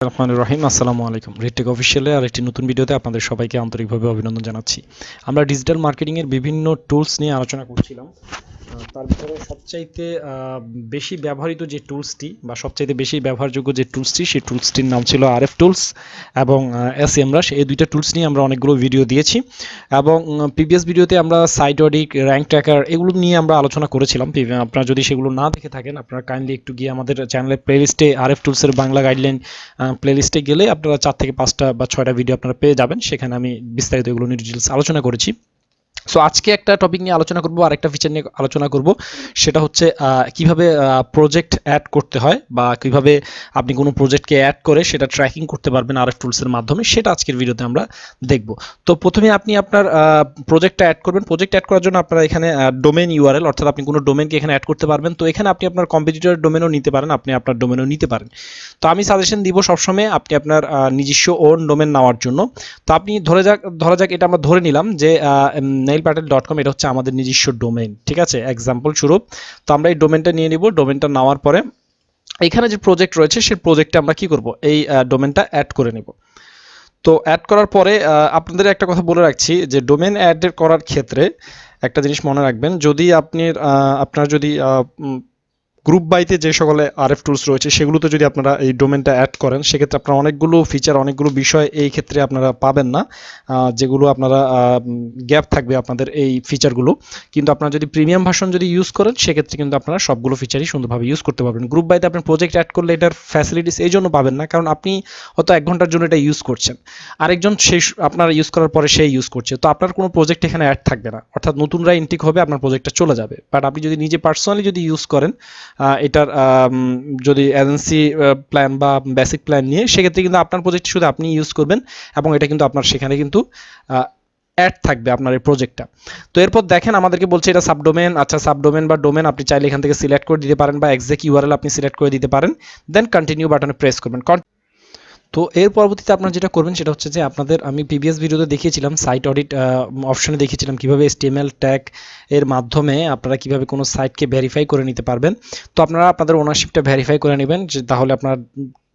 রহমানির রহিম। আসসালামু আলাইকুম। রেডটেক অফিসিয়ালে আরেকটি নতুন ভিডিওতে আপনাদের সবাইকে আন্তরিকভাবে অভিনন্দন জানাচ্ছি। আমরা ডিজিটাল মার্কেটিং এর বিভিন্ন টুলস নিয়ে আলোচনা করছিলাম। তার ভিতরে সবচাইতে বেশি ব্যবহৃত যে টুলসটি বা সবচাইতে বেশি ব্যবহারযোগ্য যে টুলসটি, সেই টুলসটির নাম ছিল আরএফ টুলস এবং এসএমরাশ। এই দুইটা টুলস নিয়ে আমরা অনেকগুলো ভিডিও দিয়েছি এবং প্রিভিয়াস ভিডিওতে আমরা সাইট অডিট, র্যাঙ্ক ট্র্যাকার এগুলো নিয়ে আমরা আলোচনা করেছিলাম। আপনারা যদি সেগুলো না দেখে থাকেন, আপনারা কাইন্ডলি একটু গিয়ে আমাদের চ্যানেলের প্লেলিস্টে আরএফ টুলসের বাংলা গাইডলাইন প্লেলিস্টে গেলে আপনারা 4 থেকে 5টা বা 6টা ভিডিও আপনারা পেয়ে যাবেন। সেখানে আমি বিস্তারিত এগুলো নিয়ে ডিটেইলস আলোচনা করেছি। সো আজকে একটা টপিক নিয়ে আলোচনা করব, আরেকটা ফিচার নিয়ে আলোচনা করব। সেটা হচ্ছে কিভাবে প্রজেক্ট অ্যাড করতে হয় বা কিভাবে আপনি কোনো প্রজেক্টকে অ্যাড করে সেটা ট্র্যাকিং করতে পারবেন আরএফ টুলসের মাধ্যমে, সেটা আজকের ভিডিওতে আমরা দেখব। তো প্রথমে আপনি আপনার প্রজেক্টটা অ্যাড করবেন। প্রজেক্ট অ্যাড করার জন্য আপনারা এখানে ডোমেন ইউআরএল, অর্থাৎ আপনি কোনো ডোমেনকে এখানে অ্যাড করতে পারবেন। তো এখানে আপনি আপনার কম্পিটিটরের ডোমেনও নিতে পারেন, আপনি আপনার ডোমেনও নিতে পারেন। তো আমি সাজেশন দিব সবসময় আপনি আপনার নিজস্ব ওন ডোমেন নেওয়ার জন্য। তো আপনি ধরা যাক এটা আমরা ধরে নিলাম যে nailpatel.com এটা হচ্ছে আমাদের নিজস্ব ডোমেইন, ঠিক আছে, এক্সাম্পল স্বরূপ। তো আমরা এই ডোমেনটা নিয়ে নিব। ডোমেনটা নেওয়ার পরে এখানে যে প্রজেক্ট রয়েছে সেই প্রজেক্টে আমরা কি করব, এই ডোমেনটা অ্যাড করে নেব। তো অ্যাড করার পরে আপনাদের একটা কথা বলে রাখছি যে ডোমেন অ্যাড করার ক্ষেত্রে একটা জিনিস মনে রাখবেন, যদি আপনার যদি গ্রুপ বাইতে যে সকলে আরএফ টুলস রয়েছে সেগুলোতে যদি আপনারা এই ডোমেনটা অ্যাড করেন, সেক্ষেত্রে আপনারা অনেকগুলো ফিচার, অনেকগুলো বিষয় এই ক্ষেত্রে আপনারা পাবেন না, যেগুলো আপনারা গ্যাপ থাকবে আপনাদের এই ফিচারগুলো। কিন্তু আপনারা যদি প্রিমিয়াম ভার্সন যদি ইউজ করেন, সেক্ষেত্রে কিন্তু আপনারা সবগুলো ফিচারই সুন্দরভাবে ইউজ করতে পারবেন। গ্রুপ বাইতে আপনি প্রজেক্ট অ্যাড করলে এটার ফ্যাসিলিটিস এই জন্য পাবেন না, কারণ আপনি হয়তো 1 ঘন্টার জন্য এটা ইউজ করছেন, আরেকজন সেই আপনারা ইউজ করার পরে সেই ইউজ করছে, তো আপনার কোনো প্রজেক্ট এখানে অ্যাড থাকবে না, অর্থাৎ নতুনরা ইনটেক হবে, আপনার প্রজেক্টটা চলে যাবে। বাট আপনি যদি নিজে পার্সোনালি যদি ইউজ করেন এটার যদি এজেন্সি প্ল্যান বা বেসিক প্ল্যান নিয়ে, সেক্ষেত্রে কিন্তু আপনার প্রজেক্ট শুধু আপনি ইউজ করবেন এবং এটা কিন্তু আপনার সেখানে কিন্তু অ্যাড থাকবে আপনার এই প্রজেক্টটা। তো এরপর দেখেন আমাদেরকে বলছে এটা সাবডোমেন। আচ্ছা, সাবডোমেন বা ডোমেন আপনি চাইলে এখান থেকে সিলেক্ট করে দিতে পারেন বা এক্সাক্ট ইউআরএল আপনি সিলেক্ট করে দিতে পারেন, দেন কন্টিনিউ বাটনে প্রেস করবেন। তো এর পরবর্তীতে আপনারা যেটা করবেন সেটা হচ্ছে যে আপনাদের, আমি প্রিভিয়াস ভিডিওতে দেখিয়েছিলাম সাইট অডিট অপশনে দেখিয়েছিলাম কিভাবে HTML ট্যাগ এর মাধ্যমে আপনারা কিভাবে কোনো সাইটকে ভেরিফাই করে নিতে পারবেন। তো আপনারা আপনাদের ওনারশিপটা ভেরিফাই করে নেবেন, যে তাহলে আপনার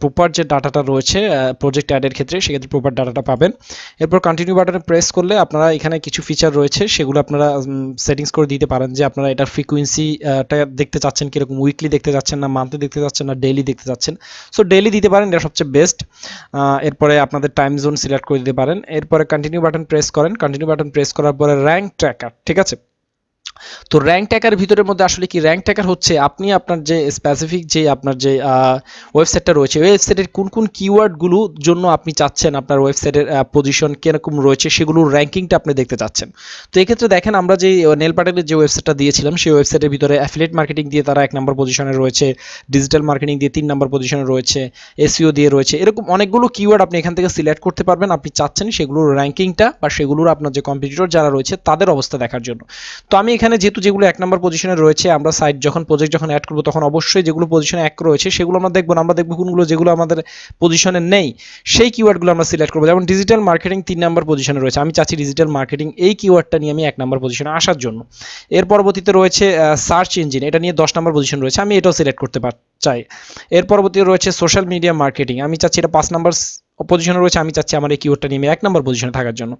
প্রপার যে ডাটাটা রয়েছে প্রজেক্ট অ্যাডের ক্ষেত্রে, সেক্ষেত্রে প্রপার ডাটাটা পাবেন। এরপর কন্টিনিউ বাটনে প্রেস করলে আপনারা এখানে কিছু ফিচার রয়েছে সেগুলো আপনারা সেটিংস করে দিতে পারেন, যে আপনারা এটার ফ্রিকোয়েন্সিটা দেখতে চাচ্ছেন কীরকম, উইকলি দেখতে চাচ্ছেন না মান্থলি দেখতে চাচ্ছেন না ডেইলি দেখতে চাচ্ছেন। সো ডেইলি দিতে পারেন, এটা সবচেয়ে বেস্ট। এরপরে আপনাদের টাইম জোন সিলেক্ট করে দিতে পারেন। এরপরে কন্টিনিউ বাটন প্রেস করেন। কন্টিনিউ বাটন প্রেস করার পরে র্যাঙ্ক ট্র্যাকার, ঠিক আছে। তো র্যাঙ্ক ট্র্যাকার ভিতরের মধ্যে আসলে কি, র্যাঙ্ক ট্র্যাকার হচ্ছে আপনি আপনার যে স্পেসিফিক যে আপনার যে ওয়েবসাইটটা রয়েছে, ওয়েবসাইটের কোন কোন কিওয়ার্ডগুলোর জন্য আপনি চাচ্ছেন আপনার ওয়েবসাইটের পজিশন কীরকম রয়েছে সেগুলোর র্যাঙ্কিংটা আপনি দেখতে চাচ্ছেন। তো এক্ষেত্রে দেখেন আমরা যে নেলপাটেলের যে ওয়েবসাইটটা দিয়েছিলাম, সেই ওয়েবসাইটের ভিতরে অ্যাফিলিয়েট মার্কেটিং দিয়ে তারা 1 নম্বর পজিশনে রয়েছে, ডিজিটাল মার্কেটিং দিয়ে 3 নম্বর পজিশনে রয়েছে, এসইও দিয়ে রয়েছে। এরকম অনেকগুলো কিওয়ার্ড আপনি এখান থেকে সিলেক্ট করতে পারবেন, আপনি চাচ্ছেন সেগুলোর র্যাঙ্কিংটা বা সেগুলোর আপনার যে কম্পিটিটর যারা রয়েছে তাদের অবস্থা দেখার জন্য। তো আমি এখানে যেহেতু যেগুলো 1 নম্বর পজিশনে রয়েছে, আমরা সাইট যখন প্রজেক্ট যখন অ্যাড করবো তখন অবশ্যই যেগুলো পজিশনে 1 রয়েছে সেগুলো আমরা দেখবো না, আমরা দেখবো কোনগুলো যেগুলো আমাদের পজিশনে নেই, সেই কিওয়ার্ডগুলো আমরা সিলেক্ট করবো। যেমন ডিজিটাল মার্কেটিং 3 নম্বর পজিশনে রয়েছে, আমি চাচ্ছি ডিজিটাল মার্কেটিং এই কিওয়ার্ডটা নিয়ে আমি 1 নম্বর পজিশনে আসার জন্য। এর পরবর্তীতে রয়েছে সার্চ ইঞ্জিন, এটা নিয়ে 10 নম্বর পজিশন রয়েছে, আমি এটাও সিলেক্ট করতে চাই। এর পরবর্তীতে রয়েছে সোশ্যাল মিডিয়া মার্কেটিং, আমি চাচ্ছি এটা 5 নম্বর পজিশনে রয়েছে, আমি চাচ্ছি আমার এই কিওয়ার্ডটা নিয়ে 1 নম্বর পজিশনে থাকার জন্য।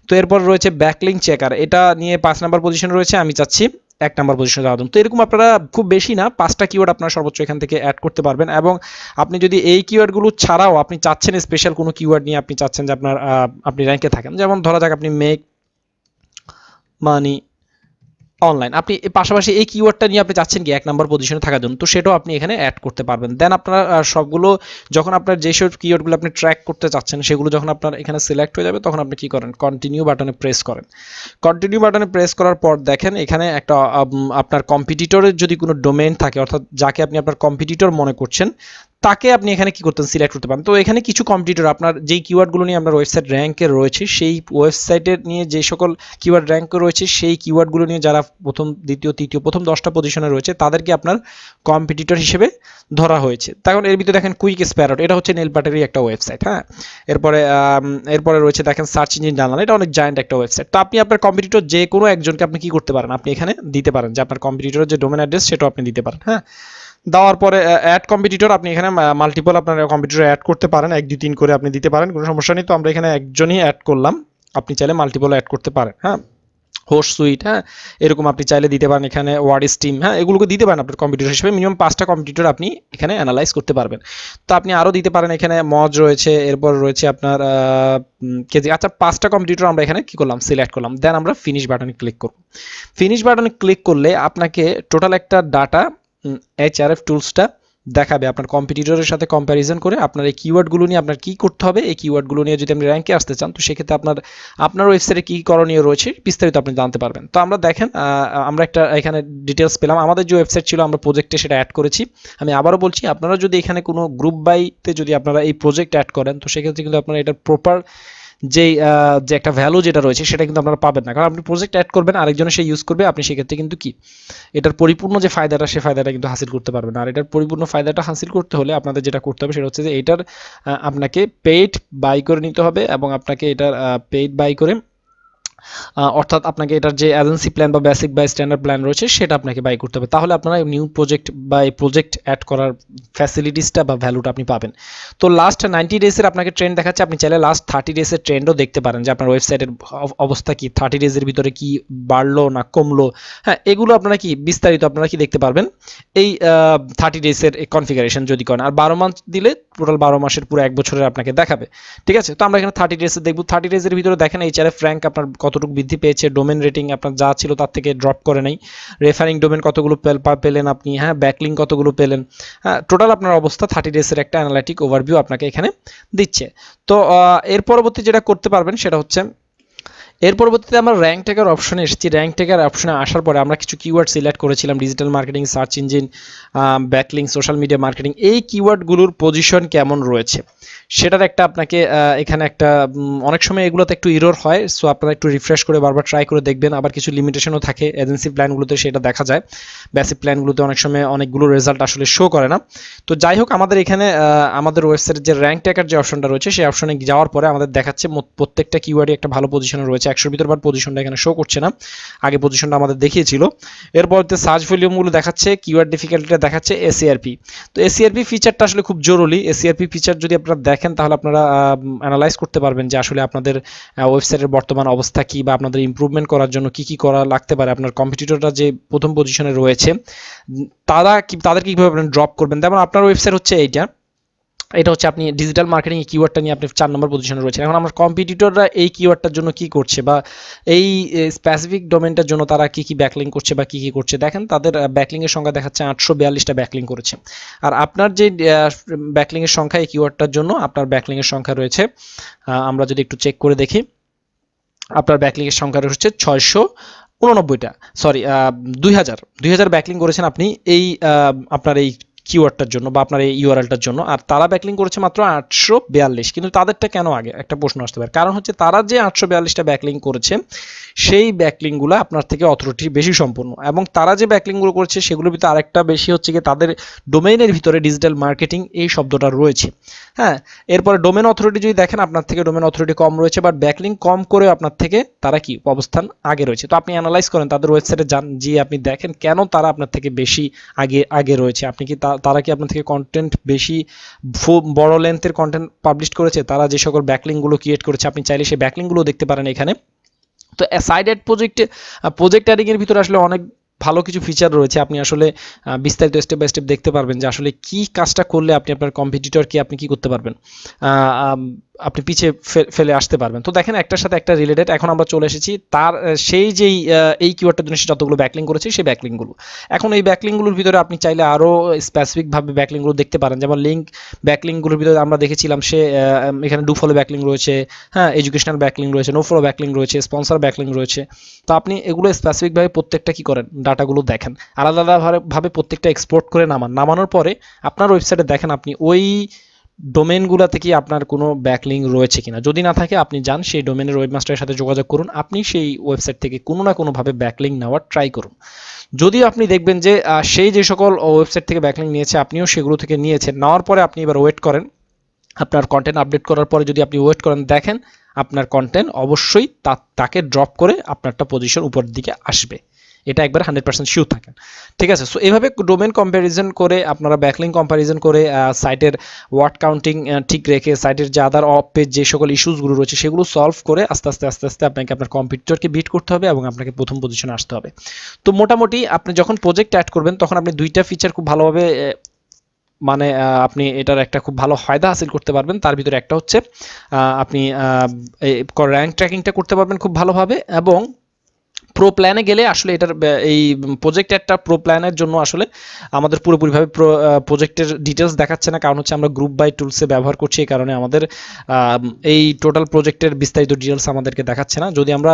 তো এরপর রয়েছে ব্যাকলিঙ্ক চেকার, এটা নিয়ে 5 নম্বর পজিশনে রয়েছে, আমি চাচ্ছি 1 নম্বর পজিশনে যাওয়ার জন্য। তো এরকম আপনারা খুব বেশি না, 5টা কিওয়ার্ড আপনারা সর্বোচ্চ এখান থেকে অ্যাড করতে পারবেন। এবং আপনি যদি এই কিওয়ার্ডগুলো ছাড়াও আপনি চাচ্ছেন স্পেশাল কোনো কিওয়ার্ড নিয়ে আপনি চাচ্ছেন যে আপনার আপনি র্যাঙ্কে থাকেন, যেমন ধরা যাক আপনি মেক মানি অনলাইন, আপনি পাশাপাশি এই কিওয়ার্ডটা নিয়ে আপনি চাচ্ছেন কি 1 নম্বর পজিশনে থাকার জন্য, তো সেটাও আপনি এখানে অ্যাড করতে পারবেন। দেন আপনারা সবগুলো যখন আপনার যেসব কিওয়ার্ডগুলো আপনি ট্র্যাক করতে চাচ্ছেন সেগুলো যখন আপনার এখানে সিলেক্ট হয়ে যাবে, তখন আপনি কি করেন, কন্টিনিউ বাটনে প্রেস করেন। কন্টিনিউ বাটনে প্রেস করার পর দেখেন এখানে একটা আপনার কম্পিটিটরের যদি কোনো ডোমেইন থাকে, অর্থাৎ যাকে আপনি আপনার কম্পিটিটর মনে করছেন, তাকে আপনি এখানে কি করতেন, সিলেক্ট করতে পারেন। তো এখানে কিছু কম্পিটিটর আপনার যেই কিওয়ার্ডগুলো নিয়ে আপনার ওয়েবসাইট র্যাঙ্কে রয়েছে, সেই ওয়েবসাইটের নিয়ে যে সকল কিওয়ার্ড র্যাঙ্কে রয়েছে, সেই কিওয়ার্ডগুলো নিয়ে যারা প্রথম, দ্বিতীয়, তৃতীয়, প্রথম 10টা পজিশনে রয়েছে তাদেরকে আপনার কম্পিটিটর হিসেবে ধরা হয়েছে। তখন এর ভিতরে দেখেন কুইক স্প্যারট, এটা হচ্ছে নেলপাটেরই একটা ওয়েবসাইট, হ্যাঁ। এরপরে রয়েছে দেখেন সার্চ ইঞ্জিন জার্নাল, এটা অনেক জায়ান্ট একটা ওয়েবসাইট। তো আপনি আপনার কম্পিটিটর যে কোনো একজনকে আপনি কি করতে পারেন, আপনি এখানে দিতে পারেন যে আপনার কম্পিটিটরের যে ডোমেন অ্যাড্রেস সেটাও আপনি দিতে পারেন, হ্যাঁ। দেওয়ার পরে অ্যাড কম্পিটিটর, আপনি এখানে মাল্টিপল আপনার কম্পিটিটর অ্যাড করতে পারেন, 1 2 3 করে আপনি দিতে পারেন, কোনো সমস্যা নেই। তো আমরা এখানে একজনই অ্যাড করলাম, আপনি চাইলে মাল্টিপল অ্যাড করতে পারেন। হ্যাঁ, হোস্ট সুইট, হ্যাঁ, এরকম আপনি চাইলে দিতে পারেন। এখানে ওয়ার্ড স্টিম, হ্যাঁ, এগুলোকে দিতে পারেন আপনার কম্পিটিটর হিসেবে। মিনিমাম 5টা কম্পিটিটর আপনি এখানে অ্যানালাইজ করতে পারবেন। তো আপনি আরও দিতে পারেন, এখানে মজ রয়েছে, এরপর রয়েছে আপনার কেজি। আচ্ছা, 5টা কম্পিটিটর আমরা এখানে কি করলাম, সিলেক্ট করলাম, দেন আমরা ফিনিশ বাটনে ক্লিক করব। ফিনিশ বাটনে ক্লিক করলে আপনাকে টোটাল একটা ডাটা এইচআরএফ টুলসটা দেখাবে আপনার কম্পিটিটরের সাথে কম্প্যারিজন করে আপনার এই কিওয়ার্ডগুলো নিয়ে আপনার কি করতে হবে। এই কিওয়ার্ডগুলো নিয়ে যদি আপনি র্যাঙ্কে আসতে চান, তো সেক্ষেত্রে আপনার ওয়েবসাইটে কী করণীয় রয়েছে বিস্তারিত আপনি জানতে পারবেন। তো আমরা দেখেন, আমরা একটা এখানে ডিটেলস পেলাম। আমাদের যে ওয়েবসাইট ছিল আমরা প্রজেক্টে সেটা অ্যাড করেছি। আমি আবারও বলছি, আপনারা যদি এখানে কোনো গ্রুপ বাইতে যদি আপনারা এই প্রজেক্ট অ্যাড করেন, তো সেক্ষেত্রে কিন্তু আপনারা এটার প্রপার যে একটা ভ্যালু যেটা রয়েছে সেটা কিন্তু আপনারা পাবেন না। কারণ আপনি প্রজেক্ট অ্যাড করবেন, আরেকজনে সে ইউজ করবে, আপনি সেক্ষেত্রে কিন্তু কি এটার পরিপূর্ণ যে ফায়দাটা, সে ফায়দাটা কিন্তু হাসিল করতে পারবেন না। আর এটার পরিপূর্ণ ফায়দাটা হাসিল করতে হলে আপনাদের যেটা করতে হবে সেটা হচ্ছে যে এটার আপনাকে পেইড বাই করে নিতে হবে, এবং আপনাকে এটার পেইড বাই করে অর্থাৎ আপনাকে এটার যে এজেন্সি প্ল্যান বা বেসিক বা স্ট্যান্ডার্ড প্ল্যান রয়েছে সেটা আপনাকে বাই করতে হবে। তাহলে আপনারা নিউ প্রজেক্ট বা এই প্রজেক্ট অ্যাড করার ফ্যাসিলিটিসটা বা ভ্যালুটা আপনি পাবেন। তো লাস্ট 90 ডেজের আপনাকে ট্রেন্ড দেখাচ্ছে, আপনি চাইলে লাস্ট 30 ডেজের ট্রেন্ডও দেখতে পারেন যে আপনার ওয়েবসাইটের অবস্থা কি, 30 ডেজের ভিতরে কি বাড়লো না কমলো। হ্যাঁ, এগুলো আপনারা কি বিস্তারিত আপনারা কি দেখতে পারবেন এই 30 ডেজের কনফিগারেশন যদি করেন। আর 12 মাস দিলে টোটাল 12 মাসের পুরো 1 বছরের আপনাকে দেখাবে। ঠিক আছে, তো আমরা এখানে 30 ডেজের দেখব। 30 ডেজের ভিতরে দেখেন এইচআরএফ র্যাঙ্ক আপনার কতটুকু বৃদ্ধি পেয়েছে, ডোমেন রেটিং আপনার যা ছিল তার থেকে ড্রপ করে নাই, রেফারিং ডোমেন কতগুলো পেলেন আপনি, হ্যাঁ, ব্যাকলিং কতগুলো পেলেন, হ্যাঁ, টোটাল আপনার অবস্থা 30 ডেজের একটা অ্যানালাইটিক ওভারভিউ আপনাকে এখানে দিচ্ছে। তো এর পরবর্তী যেটা করতে পারবেন সেটা হচ্ছে, এর পরবর্তীতে আমরা র্যাঙ্ক টেকার অপশনে এসেছি। র্যাঙ্ক টেকার অপশনে আসার পরে আমরা কিছু কিওয়ার্ড সিলেক্ট করেছিলাম, digital marketing, search engine, backlink, social media marketing. এই কিওয়ার্ডগুলোর পজিশন কেমন রয়েছে সেটার একটা আপনাকে এখানে একটা অনেক সময় এগুলোতে একটু ইরর হয়, সো আপনারা একটু রিফ্রেশ করে বারবার ট্রাই করে দেখবেন। আবার কিছু লিমিটেশনও থাকে, এজেন্সি প্ল্যানগুলোতে সেটা দেখা যায়, বেসিক প্ল্যানগুলোতে অনেক সময় অনেকগুলো রেজাল্ট আসলে শো করে না। তো যাই হোক, আমাদের এখানে আমাদের ওয়েবসাইটের যে র্যাঙ্ক টেকার যে অপশনটা রয়েছে সেই অপশনে যাওয়ার পরে আমাদের দেখাচ্ছে প্রত্যেকটা কিওয়ার্ডই একটা ভালো পজিশনে রয়েছে। 100 ভিতর, বাট পজিশনটা এখানে শো করছে না, আগে পজিশনটা আমাদের দেখিয়েছিল। এরপর সার্চ ভলিউমগুলো দেখাচ্ছে, কিওয়ার্ড ডিফিকাল্টিটা দেখাচ্ছে, এসিআরপি। তো এসিআরপি ফিচারটা আসলে খুব জরুরি। এসিআরপি ফিচার যদি আপনারা দেখেন তাহলে আপনারা অ্যানালাইজ করতে পারবেন যে আসলে আপনাদের ওয়েবসাইটের বর্তমান অবস্থা কি, বা আপনাদের ইমপ্রুভমেন্ট করার জন্য কি কি করা লাগতে পারে। আপনার কম্পিটিটররা যে প্রথম পজিশনে রয়েছে তাদেরকে কীভাবে আপনি ড্রপ করবেন। যেমন আপনার ওয়েবসাইট হচ্ছে এটা হচ্ছে আপনি ডিজিটাল মার্কেটিং এই কিওয়ার্ডটা নিয়ে আপনি 4 নম্বর পজিশনে রয়েছেন। এখন আমার কম্পিটিটররা এই কিওয়ার্ডটার জন্য কি করছে, বা এই স্পেসিফিক ডোমেনটার জন্য তারা কি কি ব্যাকলিং করছে বা কি কি করছে। দেখেন তাদের ব্যাকলিংয়ের সংখ্যা দেখাচ্ছে 842টা ব্যাকলিং করেছে। আর আপনার যে ব্যাকলিংয়ের সংখ্যা এই কিওয়ার্ডটার জন্য আপনার ব্যাকলিংয়ের সংখ্যা রয়েছে, আমরা যদি একটু চেক করে দেখি, আপনার ব্যাকলিংয়ের সংখ্যা রয়েছে 699টা, সরি 2000 ব্যাকলিং করেছেন আপনি এই আপনার এই কিওয়ার্ডটার জন্য বা আপনার এই ইউআরএলটার জন্য। আর তারা ব্যাকলিং করেছে মাত্র 842, কিন্তু তাদেরটা কেন আগে, একটা প্রশ্ন আসতে পারে। কারণ হচ্ছে তারা যে 842টা ব্যাকলিং করেছে সেই ব্যাকলিংগুলো আপনার থেকে অথরিটি বেশি সম্পূর্ণ, এবং তারা যে ব্যাকলিংগুলো করেছে সেগুলোর ভিতরে আরেকটা বেশি হচ্ছে কি তাদের ডোমেইনের ভিতরে ডিজিটাল মার্কেটিং এই শব্দটা রয়েছে। হ্যাঁ, এরপরে ডোমেন অথরিটি যদি দেখেন আপনার থেকে ডোমেন অথরিটি কম রয়েছে, বাট ব্যাকলিং কম করে আপনার থেকে তারা কি অবস্থান আগে রয়েছে। তো আপনি অ্যানালাইজ করেন তাদের ওয়েবসাইটে যান, যে আপনি দেখেন কেন তারা আপনার থেকে বেশি আগে রয়েছে। আপনি কি তারা কি আপনার থেকে কন্টেন্ট বেশি বড় লেন্থের কন্টেন্ট পাবলিশ করেছে, তারা যে সকল ব্যাকলিংগুলো ক্রিয়েট করেছে, আপনি চাইলে সেই ব্যাকলিংগুলো দেখতে পারেন এখানে। তো সাইড অ্যাড প্রজেক্ট অ্যাডিং এর ভিতরে আসলে অনেক ভালো কিছু ফিচার রয়েছে। আপনি আসলে বিস্তারিত স্টেপ বাই স্টেপ দেখতে পারবেন যে আসলে কি কাজটা করলে আপনি আপনার কম্পিটিটরকে আপনি কি করতে পারবেন, আপনি পিছিয়ে ফেলে আসতে পারবেন। তো দেখেন একটার সাথে একটা রিলেটেড। এখন আমরা চলে এসেছি তার সেই যেই এই কিওয়ার্ডটার জন্য সে যতগুলো ব্যাকলিং করেছে সেই ব্যাকলিংগুলো। এখন এই ব্যাকলিংগুলোর ভিতরে আপনি চাইলে আরও স্পেসিফিকভাবে ব্যাকলিংগুলো দেখতে পারেন। যেমন লিঙ্ক ব্যাকলিংগুলোর ভিতরে আমরা দেখেছিলাম সে এখানে ডু ফলো ব্যাকলিং রয়েছে, হ্যাঁ, এডুকেশনাল ব্যাকলিং রয়েছে, নো ফলো ব্যাকলিং রয়েছে, স্পন্সর ব্যাকলিং রয়েছে। তো আপনি এগুলো স্পেসিফিকভাবে প্রত্যেকটা কি করেন, ডাটাগুলো দেখেন, আলাদা আলাদাভাবে প্রত্যেকটা এক্সপোর্ট করে নামানোর পরে আপনার ওয়েবসাইটে দেখেন আপনি ওই ডোমেনগুলোতে কি আপনার কোনো ব্যাকলিং রয়েছে কিনা। যদি না থাকে আপনি যান সেই ডোমেনের ওয়েবমাস্টারের সাথে যোগাযোগ করুন, আপনি সেই ওয়েবসাইট থেকে কোনো না কোনোভাবে ব্যাকলিং নেওয়ার ট্রাই করুন। যদিও আপনি দেখবেন যে সেই যে সকল ওয়েবসাইট থেকে ব্যাকলিং নিয়েছে আপনিও সেগুলো থেকে নিয়েছেন, নেওয়ার পরে আপনি এবার ওয়েট করেন, আপনার কন্টেন্ট আপডেট করার পরে যদি আপনি ওয়েট করেন, দেখেন আপনার কন্টেন্ট অবশ্যই তাকে ড্রপ করে আপনারটা পজিশন উপরের দিকে আসবে। এটা একবার 100% শিওর থাকেন। ঠিক আছে, সো এইভাবে ডোমেন কম্প্যারিজন করে আপনারা ব্যাকলিঙ্ক কম্প্যারিজন করে সাইটের ওয়ার্ড কাউন্টিং ঠিক রেখে সাইটের যে আদার অফ পেজ যে সকল ইস্যুসগুলো রয়েছে সেগুলো সলভ করে আস্তে আস্তে আপনাকে আপনার কম্পিটিটরকে বিট করতে হবে এবং আপনাকে প্রথম পজিশনে আসতে হবে। তো মোটামুটি আপনি যখন প্রজেক্ট অ্যাড করবেন তখন আপনি দুইটা ফিচার খুব ভালোভাবে মানে আপনি এটার একটা খুব ভালো ফায়দা হাসিল করতে পারবেন। তার ভিতরে একটা হচ্ছে আপনি র্যাঙ্ক ট্র্যাকিংটা করতে পারবেন খুব ভালোভাবে, এবং প্রো প্ল্যানে গেলে আসলে এটার এই প্রজেক্ট একটা প্রো প্ল্যানের জন্য আসলে আমাদের পুরোপুরিভাবে প্রজেক্টের ডিটেলস দেখাচ্ছে না, কারণ হচ্ছে আমরা গ্রুপ বাই টুলসে ব্যবহার করছি, এই কারণে আমাদের এই টোটাল প্রজেক্টের বিস্তারিত ডিটেলস আমাদেরকে দেখাচ্ছে না। যদি আমরা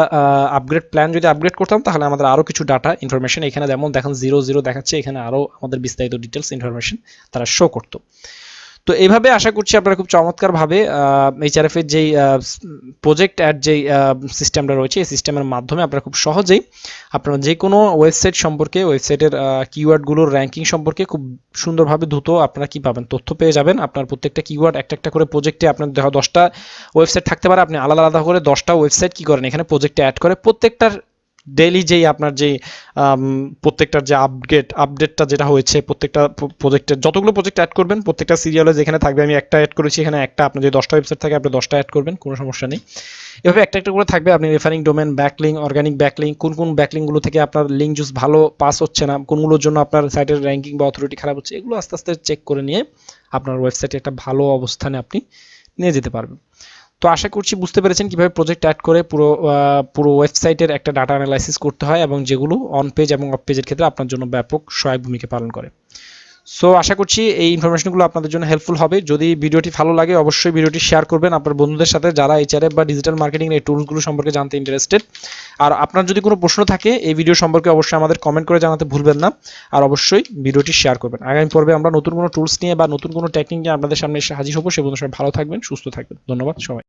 আপগ্রেড প্ল্যান যদি আপগ্রেড করতাম তাহলে আমাদের আরও কিছু ডাটা ইনফরমেশন এখানে যেমন দেখেন 0 দেখাচ্ছে, এখানে আরও আমাদের বিস্তারিত ডিটেলস ইনফরমেশন তারা শো করতো। তো এইভাবে আশা করছি আপনারা খুব চমৎকারভাবে এইচআরএফ এর যেই প্রজেক্ট অ্যাড যেই সিস্টেমটা রয়েছে এই সিস্টেমের মাধ্যমে আপনারা খুব সহজেই আপনারা যে কোনো ওয়েবসাইট সম্পর্কে ওয়েবসাইটের কিওয়ার্ডগুলোর র্যাঙ্কিং সম্পর্কে খুব সুন্দরভাবে দ্রুত আপনারা কি পাবেন, তথ্য পেয়ে যাবেন। আপনার প্রত্যেকটা কিওয়ার্ড একটা করে প্রজেক্টে আপনার 10টা ওয়েবসাইট থাকতে পারে, আপনি আলাদা আলাদা করে 10টা ওয়েবসাইট কি করেন এখানে প্রজেক্টে অ্যাড করে প্রত্যেকটার ডেইলি যেই আপনার যেই প্রত্যেকটার যে আপডেটটা যেটা হয়েছে প্রত্যেকটা প্রজেক্টের যতগুলো প্রজেক্ট অ্যাড করবেন প্রত্যেকটা সিরিয়ালে যেখানে থাকবে, আমি একটা অ্যাড করেছি এখানে একটা, আপনার যে 10টা ওয়েবসাইট থাকে আপনি 10টা অ্যাড করবেন, কোনো সমস্যা নেই। এভাবে একটা করে থাকবে। আপনি referring domain, backlink, organic backlink, কোন ব্যাকলিঙ্কগুলো থেকে আপনার লিঙ্ক জুস ভালো পাস হচ্ছে না, কোনগুলোর জন্য আপনার সাইটের র্যাঙ্কিং বা অথরিটি খারাপ হচ্ছে, এগুলো আস্তে আস্তে চেক করে নিয়ে আপনার ওয়েবসাইটে একটা ভালো অবস্থানে আপনি নিয়ে যেতে পারবেন। তো আশা করছি বুঝতে পেরেছেন কিভাবে প্রজেক্ট অ্যাড করে পুরো ওয়েবসাইটের একটা ডাটা অ্যানালাইসিস করতে হয় এবং যেগুলো অন পেজ এবং অফ পেজের ক্ষেত্রে আপনার জন্য ব্যাপক সহায়ক ভূমিকা পালন করে। সো আশা করছি এই ইনফরমেশনগুলো আপনাদের জন্য হেল্পফুল হবে। যদি ভিডিওটি ভালো লাগে অবশ্যই ভিডিওটি শেয়ার করবেন আপনার বন্ধুদের সাথে যারা এইচআরএফ বা ডিজিটাল মার্কেটিং এই টুলসগুলো সম্পর্কে জানতে ইন্টারেস্টেড। আর আপনার যদি কোনো প্রশ্ন থাকে এই ভিডিও সম্পর্কে অবশ্যই আমাদের কমেন্ট করে জানাতে ভুলবেন না, আর অবশ্যই ভিডিওটি শেয়ার করবেন। আগামী পর্বে আমরা নতুন কোনো টুলস নিয়ে বা নতুন কোনো টেকনিক নিয়ে আপনাদের সামনে এসে হাজির হবো। সে পর্যন্ত সবাই ভালো থাকবেন, সুস্থ থাকবেন। ধন্যবাদ সবাই।